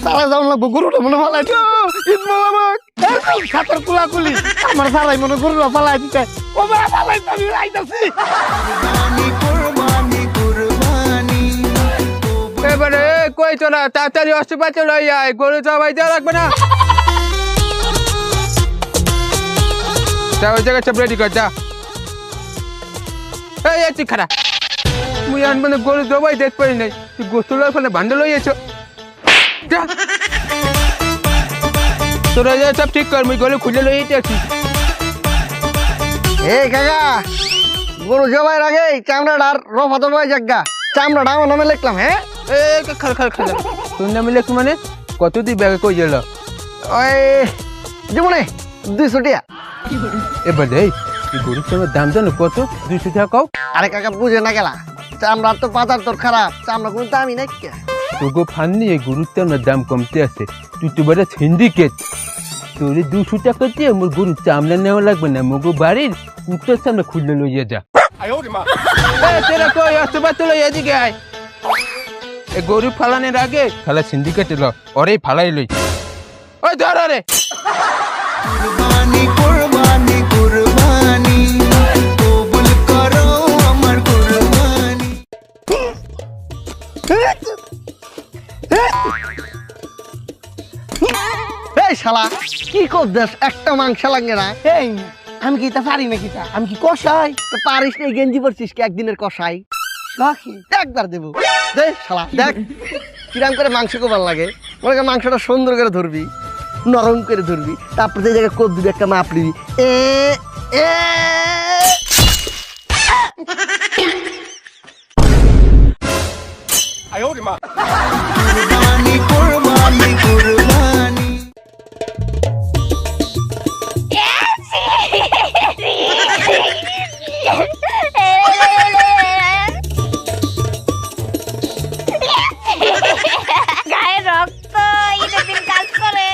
তারা যাওয়া লাগবো গরুটা মনে ফালাই খাতার কুলাকুলি আমার সারাই মনে গরুটা ফালাই দিতে ও মা ফালাই আমি আইতাছি এবারে কই তোরা তাড়াতাড়ি অস্ত্রপাতি লই আয় গরু জবাই দেওয়া লাগবে না ওই জায়গায় সব রেডি কর যা এই তুই খারাপ মুই আন মানে গরু জবাই দেখতে পারি নাই তুই গোস্তলার ফলে বান্ডা লইয়েছ যা তোরা যা সব ঠিক কর মুই গরু খুলে লইতে আছি এই কাকা গরু জবাই আগে চামড়াটার রফা তো নয় জায়গা চামড়াটা আমার নামে লিখলাম হ্যাঁ খাল তোর নামে লেখ মানে কত তুই ব্যাগে কই গেল ওই যেমন 200 টাকা এবার এই গরুর চামড়ার দাম জানো কত 200 টাকা কও আরে কাকা বুঝে না গেলা চামড়ার তো বাজার তোর খারাপ চামড়া কোনো দামই নাই কে তোগো ফান্নি এই গরুর চামড়ার দাম কমতে আছে তুই তো বড় সিন্ডিকেট তোর 200 টাকা দিয়ে মোর গরুর চামড়া নেওয়া লাগবে না মোগো বাড়ির কুত্তার সামনে খুললে লইয়া যা তোরা কই অস্ত্রপাতি লই এদিকে আয় এই গরু ফালানোর আগে ফালা সিন্ডিকেটে ল ওরেই ফালাই লই ওই ধর রে কুরবানি কুরবানি কবুল করো আমার কুরবানি এই শালা কি করছিস একটা মাংস লাগে না এই আমি কি তা পারি না কিতা আমি কি কষাই তো পারিস না গেঞ্জি পরছিস কি একদিনের কষাই নাকি একবার দেবো দে শালা দেখ কিরাম করে মাংস কোবার লাগে মনে মাংসটা সুন্দর করে ধরবি নরম করে ধরবি তারপর সেই জায়গায় কোপ দিবি একটা মাপ দিবি এ কুরবানি কুরবানি কুরবানি গায়ে রক্ত ঈদের দিন কাজ করে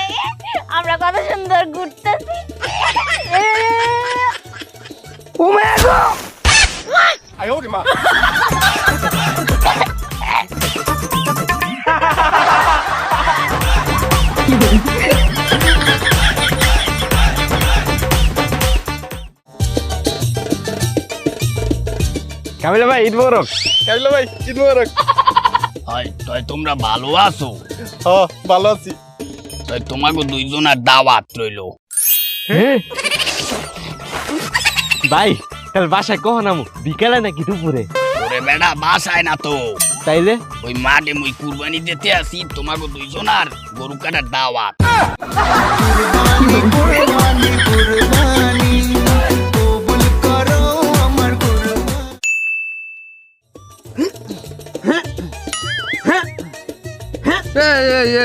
আমরা কত সুন্দর ঘুরতেছি কামিলা ভাই ঈদ মোবারক কামিলা ভাই ঈদ মোবারক তাই তোমরা ভালো আছো হ্যাঁ ভালো আছি তাই তোমাকে দুইজনের দাওয়াত রইলো ভাই কাল বাসায় কখন আমু বিকালে নাকি দুপুরে ওরে বেড়া বাসায় না তো তাইলে ওই মাঠে মুই কুরবানি দিতে আসি তোমাকে দুইজনের গরু কাটার দাওয়াত কুরবানি কুরবানি কবুল করো আমার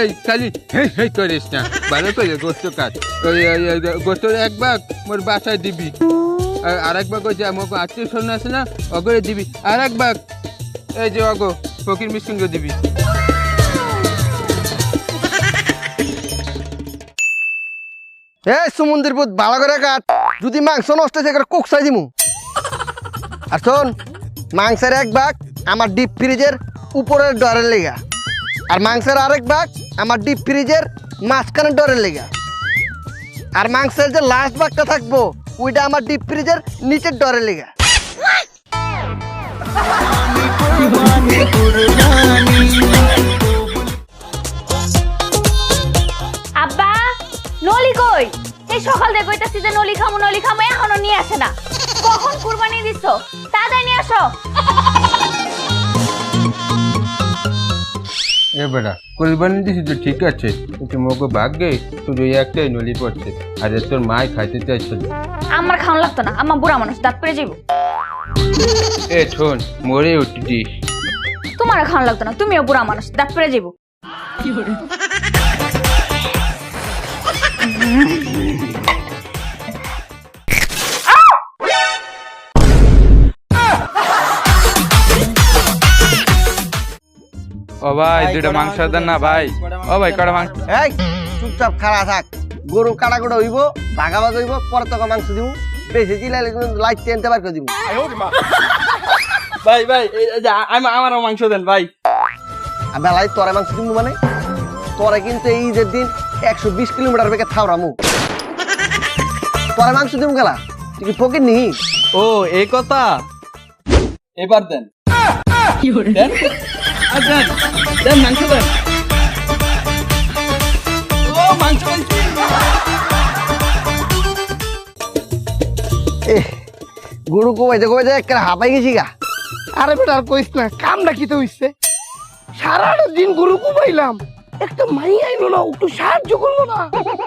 এই খালি হেই করিস না ভালো করে গোস্ত কাট ওই গোস্ত এক ভাগ মোর বাসায় দিবি আর এক ভাগ ওই যে আমাকে আত্মীয় স্বজন আছে না অগরে দিবি আর এক ভাগ এই যে অগো ফকির মিষ্টিকে দিবি এই সমুদ্রের পুত ভালো করে কাট যদি মাংস নষ্ট হয়েছে একটা কোকসাই দিমু আর শোন মাংসের এক ভাগ আমার ডিপ ফ্রিজের উপরের ডরের লেগা আর মাংসের আরেক ভাগ আমার ডিপ ফ্রিজের মাঝখানের ডরের লেগা আর মাংসের যে লাস্ট ভাগটা থাকবো ওইটা আমার ডিপ ফ্রিজের নিচের ডরের লেগা কুরবানি কুরবানি আব্বা নলি কই এই সকাল থেকে কইতাছি যে নলি খামু এখনো নিয়ে আসে না কখন কুরবানি দিছো তাড়াতাড়ি নিয়ে আসো এ বেটা কুরবানি দিছি তো ঠিক আছে কিন্তু মোকে ভাগ্যে শুধু একটাই নলি পড়ছে আর তোর মায় খাইতে চাইছিল আমার খাওয়া লাগতো না আমার বুড়া মানুষ দাঁত পেরে যাইব এ শোন মরে উঠতিস তোমার খাওয়া লাগতো না তুমিও বুড়া মানুষ দাঁত পেরে যাইব ও ভাই দুটো মাংস দেন না ভাই ও ভাই কড়া মাংস এই চুপচাপ খাড়া থাক গরু কাটা কুটা হইব ভাগাভাগ হইব পরে তোকে মাংস দিব বেশি চিলাইলে কিন্তু লাইট টেনতে বার করে দিব ভাই ভাই আমারও মাংস দেন ভাই। বেলায় তোরা মাংস কিনবো মানে তোরা কিন্তু এই ঈদের দিন 120 কিলোমিটার বেগে থাওরামু তোরা মাংস দিব গেলা তুই কি ফকির নি ও এই কথা, এবার দেন দেন দেন দেন মাংস দেন। ও মাংস পাইছি। গরু কোবাইতে একটা হাঁপাই গেছি গা। আরে বেটা আর কইস না, কামটা কি তো হইছে, সারাটা দিন গরু কুবাইলাম, একটা মাই আইলো না, একটু সাহায্য করলো না।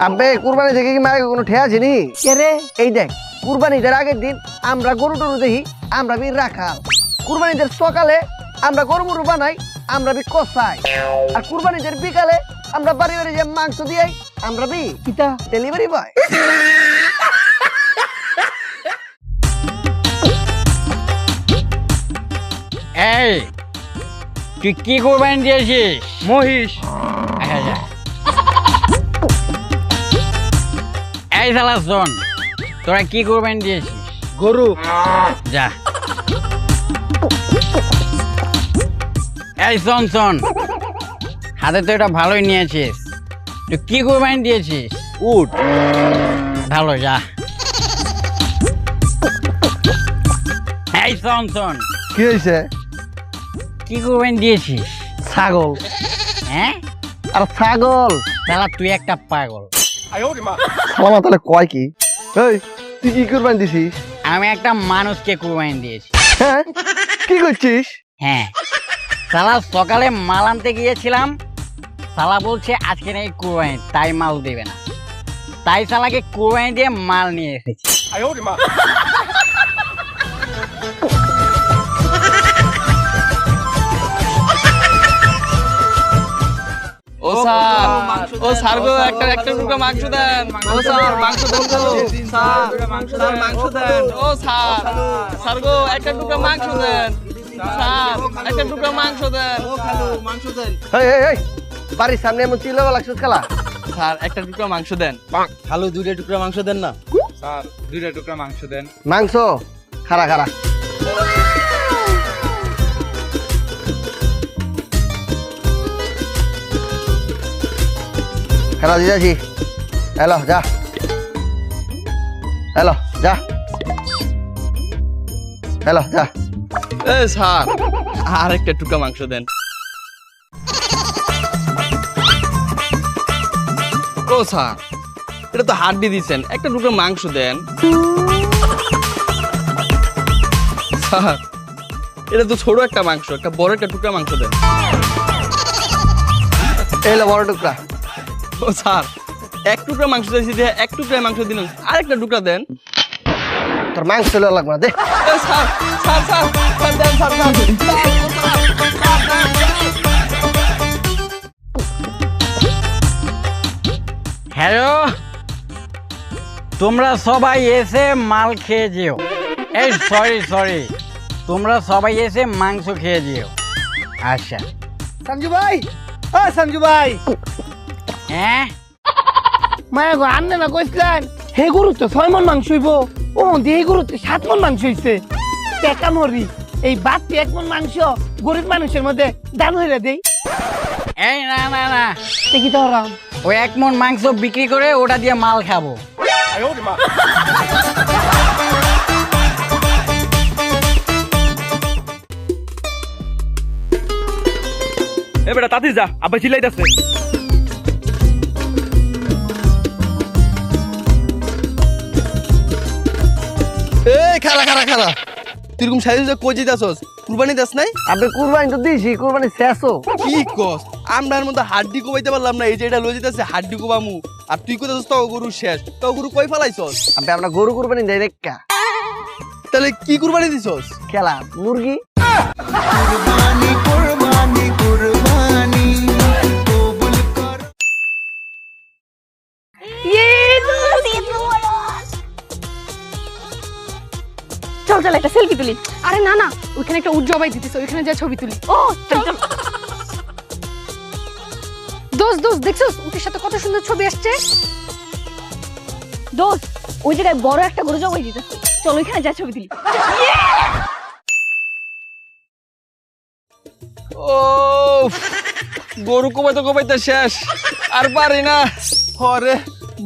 আবে কুরবানি থেকে কি মায়ের কোনো ঠেয়া আছে নি? কে রে? এই দেখ কুরবানিদের আগের দিন আমরা গরু টরু দেখি, আমরা বি রাখাল। কুরবানিদের সকালে আমরা গরু মুরু বানাই, আমরা বি কষাই। আর কুরবানিদের বিকালে আমরা বাড়ি বাড়ি যে মাংস দিয়াই, আমরা বি কিতা ডেলিভারি বয়। এই তুই কি কোরবানি দিয়েছিস? মহিষ। আচ্ছা, আচ্ছা। এই শালা শোন, তোরা কি কোরবানি দিয়েছিস? গরু। যা। এই শোন শোন, হাতে তো এটা ভালোই নিয়েছিস, তুই কি কোরবানি দিয়েছিস? উট। ভালো, যা। এই শোন শোন, কি হয়েছে? কি কোরবানি দিয়েছিস? ছাগল। হ্যাঁ? আর ছাগল শালা তুই একটা পাগল। সালামা তাহলে কয় কি? এই তুই কি কুরবানি দিছিস? আমি একটা মানুষকে কোরবানি দিয়েছি। হ্যাঁ কি করছিস? হ্যাঁ, শালা সকালে মাল আনতে গিয়েছিলাম, শালা বলছে আজকে নেই কোরবানি, তাই মাল দেবে না, তাই শালাকে কোরবানি দিয়ে মাল নিয়ে এসেছি। ও স্যার, ও স্যার গো একটা টুকরো মাংস দেন। ও স্যার মাংস দেন গো। স্যার মাংস দেন। ও স্যার, স্যার গো একটা টুকরো মাংস দেন। স্যার একটা টুকরো মাংস দেন। ও খালু মাংস দেন। এই এই এই বাড়ির সামনে এমন চিল্লাবা লাগছিস খেলা? স্যার একটা টুকরো মাংস দেন। খালু দুইটা টুকরো মাংস দেন না। স্যার দুইটা টুকরো মাংস দেন। মাংস খারা খারা। খেলা দিয়ে যাচ্ছি। হ্যালো যা, হ্যালো যা, হ্যালো যা। এ স্যার আর একটা টুকরো মাংস দেন। ও স্যার, এটা তো হাড্ডি দিছেন, একটা টুকরো মাংস দেন। স্যার এটা তো ছোট একটা মাংস, একটা বড় একটা টুকরা মাংস দেন। এলো বড় টুকরা। ও স্যার এক টুকরা মাংস দিয়েছি, দিয়ে এক টুকরা মাংস দিন, আরেকটা টুকরা দেন। তোর মাংস লেওয়া লাগবে না দে। এ স্যার স্যার স্যার স্যার দেন স্যার স্যার। হ্যালো, তোমরা সবাই এসে মাল খেয়ে যেও। এই সরি সরি, তোমরা সবাই এসে মাংস খেয়ে যেও। আচ্ছা। সঞ্জু ভাই, ও সঞ্জু ভাই, হ্যাঁ, মায়া গো আনলে না কইছিলেন হে গরু তো 6 মণ মাংস হইব, ও দিয়ে গরু তো 7 মণ মাংস হইছে। টাকা মরি এই বাড়তি 1 মণ মাংস গরিব মানুষের মধ্যে দান হইরা দেই। এই না না না, দেখি তো আরাম। ওই 1 মণ মাংস বিক্রি করে ওটা দিয়ে মাল খাবো। এ বেটা তাড়াতাড়ি যা, আব্বা চিল্লাইতাছে। এই খারা খারা খারা, তুই এরকম সাইজে কই যাইতাছস? কুরবানি দাস নাই? আপনি কুরবানি তো দিয়েছি, কুরবানি শেষও। কি কস? আমরা এর মধ্যে হাড্ডি কোবাইতে পারলাম না, এই যে এটা লই যাইতাছে হাড্ডি কোবামু, আর তুই কইতাছস তো গরু শেষ, তো গরু কই ফলাইছস? আপনি আমরা গরু কুরবানি দেয় রেখা তাহলে কি কুরবানি দিছস? খেলা মুরগি। কুরবানি কুরবানি কুরবানি কবুল কর। চল চল একটা সেলফি তুলি। আরে না না, ওইখানে একটা উট জবাই দিতেছে, ওইখানে যা ছবি তুলি। ও চল চল। দোস্ত দোস্ত দেখছস উটের সাথে কত সুন্দর ছবি আসছে। দোস্ত ওই জায়গায় বড় একটা গরু জবাই দিতেছে, চল ওইখানে যা ছবি তুলি। ও গরু কোবাইতে কোবাইতে শেষ আর পারি না। হরে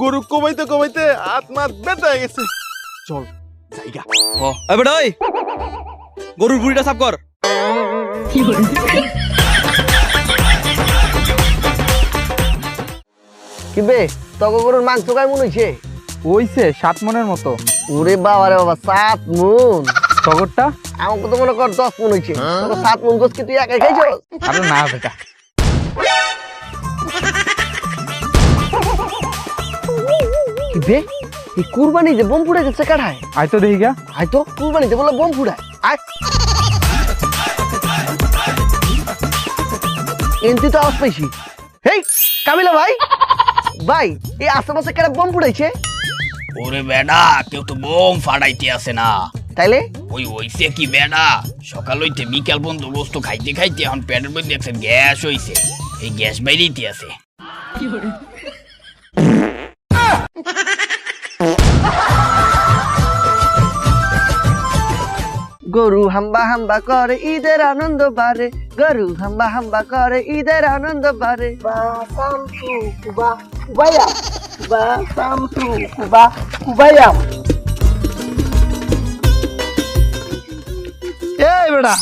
গরু কমাইতে কমাইতে আত্মা বেতা হয়ে গেছে। চল জায়গা। ও এই বেটা ওই গরুর বুড়িটা সাফ কর। কি বে তগো গরুর মাংস গায়ে মনে হইছে? ওইছে 7 মনের মতো। ওরে বাবা রে বাবা 7 মন। টগরটা আমাকে তো মনে কর 10 মন হইছে। তোকে 7 মন গোস কি তুই একাই খাইছস? আরে না বেটা। কি বে এই কুরবানি যে বোম ফুড়ে যাচ্ছে কাঠায়। আই তো দেখি গা। আয় তো কুরবানিতে বলে বোম ফুড়ায়। আয় এনতি তো আওয়াজ পাইছি। হেই কামিলা ভাই ভাই এই আশেপাশে কেন বোম ফুড়াইছে? ওরে বেডা কেউ তো বোম ফাটাইতে আসে না। তাইলে ওই হইছে কি বেডা, সকাল হইতে বিকাল বন্দোবস্ত খাইতে খাইতে এখন পেটের মধ্যে একটা গ্যাস হইছে, এই গ্যাস বাইরেইতে আছে। গরু হাম্বা হাম্বা করে ঈদের আনন্দ বারে, গরু হাম্বা হাম্বা করে ঈদের আনন্দ বারে। এই বেটা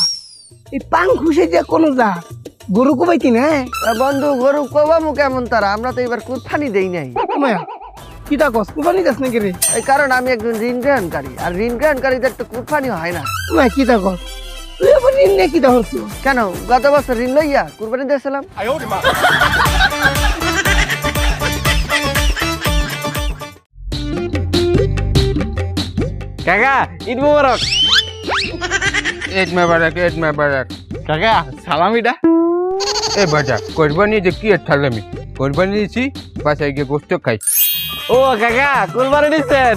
এই পাং খুশে যে কোন যা গরু কুবাইতি না? বন্ধু গরু কোবামু কেমন তারা, আমরা তো এবার কুরবানি দেই নাই। মায়া কিটা কস কুবানি যাস নাকি রে? এই কারণ আমি একজন ঋণ গ্রহণকারী, আর ঋণ গ্রহণকারীদের তো কুরবানি হয় না। মায়া কিটা কস তুই আবার ঋণ নিয়ে কিটা হচ্ছ? কেন গত বছর ঋণ লইয়া কুরবানি দিয়েছিলাম। কাকা ঈদ মোবারক। ঈদ মোবারক। কাকা সালামিটা। এ বাজা কোরবানি যে কি থালামি, কোরবানি দিছি বাসায় গিয়ে গোস্ত খাই। ও কাকা কুরবানি দিচ্ছেন,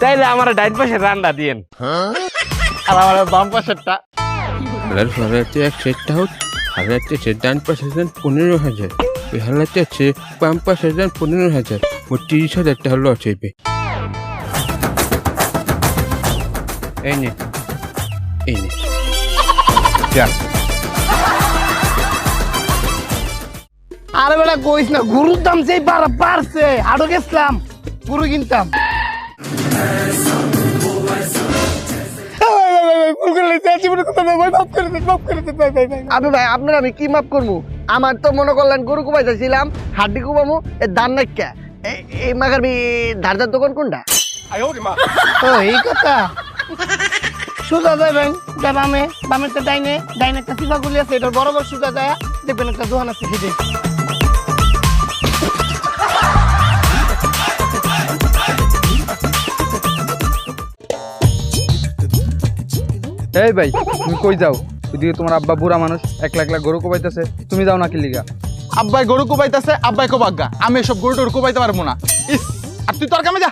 তাইলে আমার ডাইন পাশে রান্না দিয়েন আর আমার বাম পাশেরটা। হালাতে এক সেটটা হোক, হালাতে সে ডান পাশে দেন 15,000, ওই হালাতে আছে বাম পাশে দেন 15,000, মোট 30,000 টাকা লস হইবে। এই নে যা। আরে বেটা কইস না, গরুর দাম যেই বাড়ছে আরো গেছিলাম গরু কিনতাম। আপনি ভাই আপনার আমি কি মাপ করবো? আমার তো মনে করলেন গরু কুবাই চাইছিলাম, হাড্ডি কুবামু এ দান নাক্কা এই মাগার ধারদার দোকান কোনটা? ও এই কথা সুজা যাবেন যা বামে, বামের তো ডাইনে, ডাইনে একটা সিফা গুলি আছে, এটা বরাবর সুজা যায় দেখবেন একটা দোকান আছে হেঁটে। এই ভাই তুমি কই যাও? ওইদিকে তোমার আব্বা বুড়া মানুষ একলা একলা গরু কোবাইতেছে, তুমি যাও না কি লিগা? আব্বাই গরু কোবাইতেছে, আব্বাই কোবাগা, আমি এসব গরু টরু কোবাইতে পারবো না। ইস আর তুই তোর কামে যা।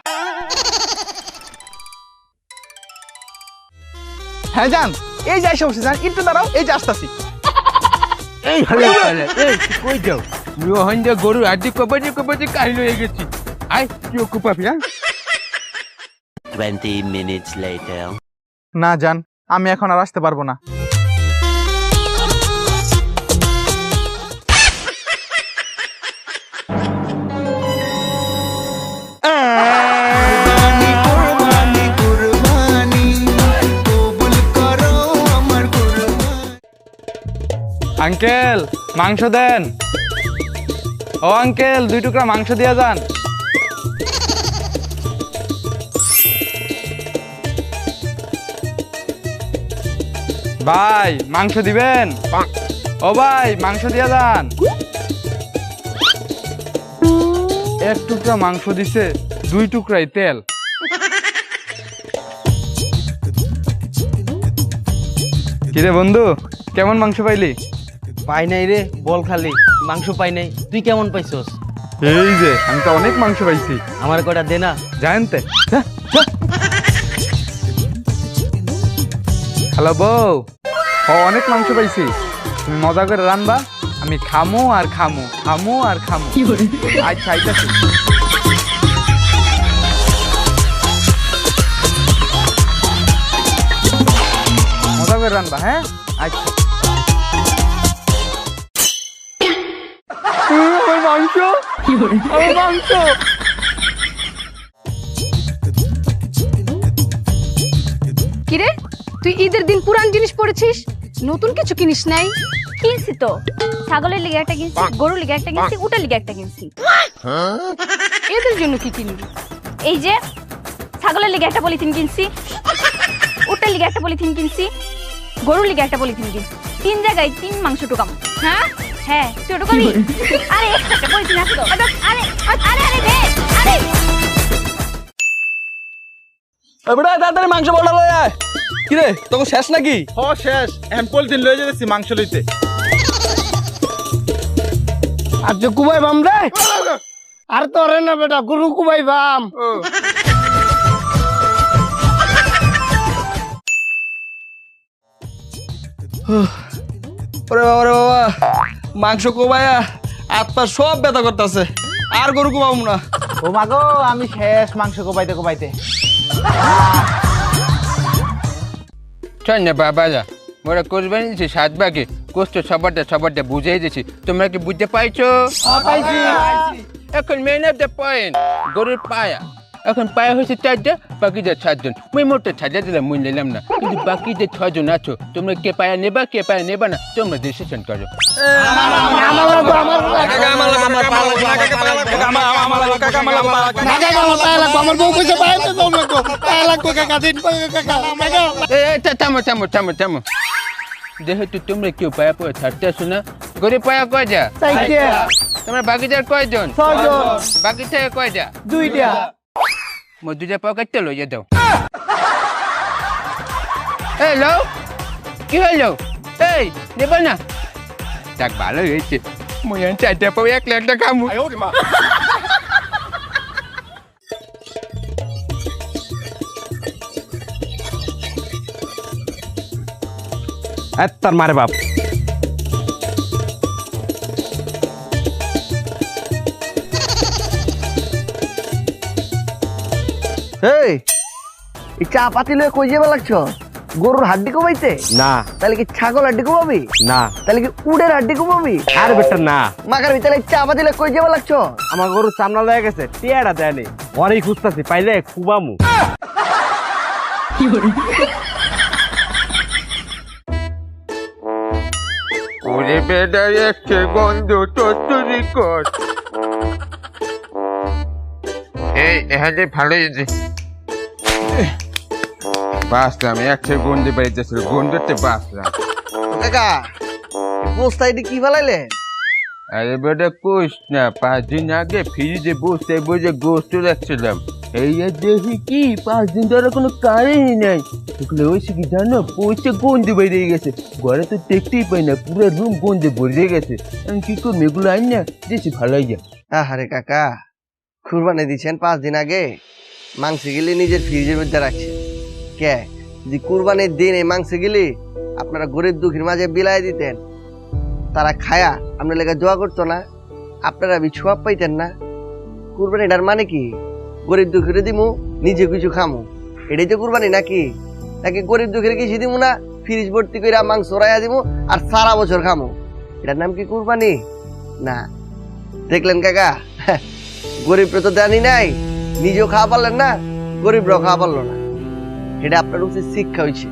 হ্যাঁ যান, এই যাই সমস্যা যান, একটু দাঁড়াও, এই যে আসতাছি। এই কই যাও? রোহন যে গরু আদি কবাজি কাহিল হয়ে গেছি। আই কি কুপাবি? 20 minutes later. না যান, আমি এখন আর আসতে পারবো না। কুরবানি কুরবানি কুরবানি কবুল করো আমার কুরবানি। আঙ্কেল মাংস দেন। ও আঙ্কেল 2 টুকরা মাংস দিয়া যান। ভাই মাংস দিবেন? ও ভাই মাংস দিয়া যান। 1 টুকরা মাংস দিছে, 2 টুকরাই তেল। কিরে বন্ধু কেমন মাংস পাইলি? পাই নাই রে, বল খালি মাংস পাই নাই। তুই কেমন পাইছস? এই যে আমি তো অনেক মাংস পাইছি। আমার কটা দে না। জানতে হ্যালো বউ, অনেক মাংস পাইছি, তুমি মজা করে রান্না, আমি খামু আর খামু, খামু আর খামু। আচ্ছা আইতাছি। মজা করে রান্না, হ্যাঁ আচ্ছা। মাংস আমার মাংস। কিরে তুই ঈদের দিন পুরান জিনিস পড়েছিস, নতুন কিছু কিনিস নাই? কিনছি তো, ছাগলের লিগে একটা কিনছি, গরুর লিগে একটা কিনছি, উটের লিগে একটা কিনছি। এদের জন্য কি কিনবি? এই যে ছাগলের লিগে একটা পলিথিন কিনছি, উটের লিগে একটা পলিথিন কিনছি, গরুর লিগে একটা পলিথিন কিনছি। 3 জায়গায় 3 মাংস টুকাম। হ্যাঁ হ্যাঁ তুই টুকাবি? আরে একটা পলিথিন আছে তো। আরে আরে আরে দে আরে। এবারে তাড়াতাড়ি মাংস বড় লয়ে আয়। কি রে তোকে শেষ নাকি? হ শেষ, এখন পলিথিন লয়ে যেতেছি মাংস লইতে। আচ্ছা কুবাই বাম রে, আর তোরে না বেটা গরু কুবাই বাম। ওরে বাবা রে বাবা, মাংস কোবায়া হাত পা সব ব্যথা করতেছে, আর গরু কোবাবো না। ও মাগো আমি শেষ মাংস কোবাইতে কোবাইতে। চল না বাবা যা, মোরা কোরবানি দিছি 7 ভাগে, কষ্ট সবারটা বুঝাই দিছি। তোমরা কি বুঝতে পাইছো? এখন মেন অফ দ্য পয়েন্ট, গরুর পায়া। এখন পায়া হয়েছে 4টা, বাকিটা 7জন। মুই মোটে 6 দিলাম, মুই নিলাম না, কিন্তু বাকি যে 6জন আছো, তোমরা কে পায়া নেবা কে পায়া নেবা না তোমরা ডিসিশন করো। আমার বউ কইছে বাইরে যাও লাগবো, পায়া লাগবো কাকা, দিন কাকা। থামো। যেহেতু তোমরা কেউ পায়া পয়া ছাড়তে আসো না, গরিব পায়া কয়টা? চাইতে তোমরা বাকিটার কয়জন? 6 জন, বাকি থেকে কয়টা? 2টা। মো 2টা পাও কাটতে লইয়া দাও। হ্যালো, কি হলো? এই নেবা না? যাক ভালো হয়েছে, মুই 4টা পাও 1 লাখ টাকা খামু। তার মারে বাপ। এই চা পাতি লয়ে কই যাবে লাগছো? গরুর হাড্ডি কমাইতে? না তাহলে কি ছাগল হাড্ডি কমাবি? না তাহলে কি উডের হাড্ডি কমাবি? আর বেটা না, মাকার ভিতরে চা পাতি লয়ে কই যাবে লাগছো? আমার গরু চামড়া লয়ে গেছে, টিয়াটা দেয়নি, অনেক খুঁজতাছি, পাইলে কুবামু। ওরে বেটা একটা গন্ধ তত্তরি কর। এই এখানে ভালো হয়েছে, বাসলাম একটা গন্ধে বাড়িতেছিল, গন্ধতে বাসলাম। কাকা বস্তাইটি কি ফেলাইলে? আরে বেটা কোষ না, 5 দিন আগে ফ্রিজে বসে বসে গোস্ত রাখছিলাম, এই আর দেখি কি 5 দিন ধরে কোনো কারেন্টই নাই। এগুলো হয়েছে কি জানো, পৌঁছে গন্ধে বেরিয়ে গেছে, ঘরে তো দেখতেই পাই না, পুরো রুম গন্ধে ভরে গেছে। আমি কি করবো, এগুলো আইন না দেশে ভালোই যা। আহারে কাকা, কুরবানি দিচ্ছেন 5 দিন আগে, মাংস গিলি নিজের ফ্রিজের মধ্যে রাখছেন কে? যদি কুরবানির দিন এই মাংস গিলি আপনারা গরিব দুঃখীর মাঝে বিলাই দিতেন, তারা খায়া আপনার লেগে দোয়া করতো না, আপনারা বিছুয়াব পাইতেন না। কুরবানিটার মানে কি? গরিব দুঃখীরে দিমু, নিজে কিছু খামু, এটাই তো কুরবানি নাকি? নাকি গরিব দুঃখীরে কিছু দিমু না, ফ্রিজ ভর্তি করে মাংস রাইয়া দিমু আর সারা বছর খামু? এটার নাম কি কুরবানি? না। দেখলেন কাকা, গরিবরা তো জানি নাই, নিজেও খাওয়া পারলেন না, গরিবরাও খাওয়া পারলো না। এটা আপনার উচিত শিক্ষা হয়েছে।